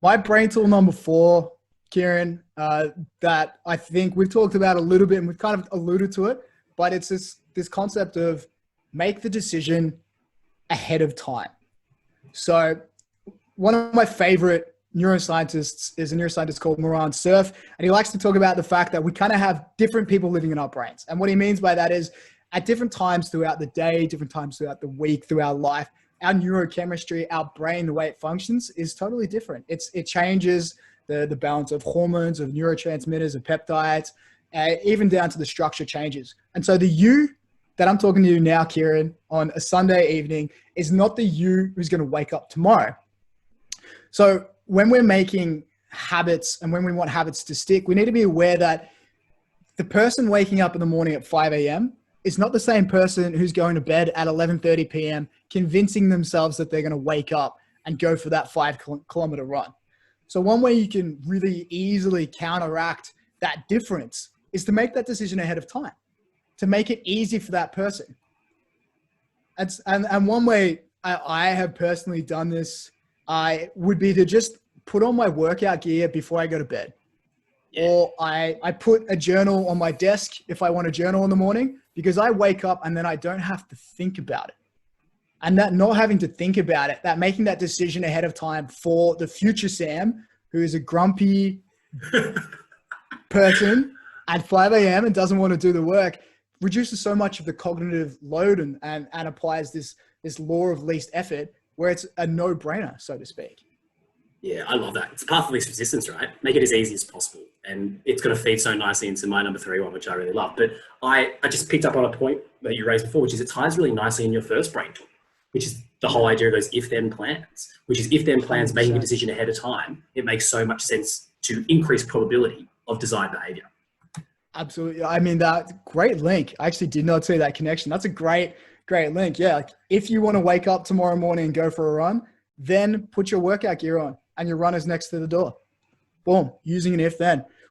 My brain tool number four, Kieran, that I think we've talked about a little bit and we've kind of alluded to it, but it's this concept of make the decision ahead of time. So one of my favorite neuroscientists is a neuroscientist called Moran Cerf, and he likes to talk about the fact that we kind of have different people living in our brains. And what he means by that is at different times throughout the day, different times throughout the week, through our life, our neurochemistry, our brain, the way it functions is totally different. It changes the balance of hormones, of neurotransmitters, of peptides, even down to the structure changes. And so the you that I'm talking to you now, Kieran, on a Sunday evening is not the you who's going to wake up tomorrow. So when we're making habits and when we want habits to stick, we need to be aware that the person waking up in the morning at 5 a.m. is not the same person who's going to bed at 11:30 p.m. convincing themselves that they're going to wake up and go for that 5-kilometer run. So one way you can really easily counteract that difference is to make that decision ahead of time, to make it easy for that person. And one way I have personally done this would be to just put on my workout gear before I go to bed. Yeah. Or I put a journal on my desk if I want to journal in the morning, because I wake up and then I don't have to think about it. And that not having to think about it, that making that decision ahead of time for the future Sam, who is a grumpy person at 5 a.m. and doesn't want to do the work, reduces so much of the cognitive load and applies this law of least effort where it's a no-brainer, so to speak. Yeah, I love that. It's path of least resistance, right? Make it as easy as possible. And it's going to feed so nicely into my number 3 one, which I really love. But I just picked up on a point that you raised before, which is it ties really nicely in your first brain tool, which is the whole idea of those if-then plans, which is if-then plans, 100%. Making a decision ahead of time. It makes so much sense to increase probability of desired behavior. Absolutely. I mean, that great link. I actually did not see that connection. That's a great link. Yeah. Like if you want to wake up tomorrow morning and go for a run, then put your workout gear on and your runner's next to the door. Boom. Using an if then.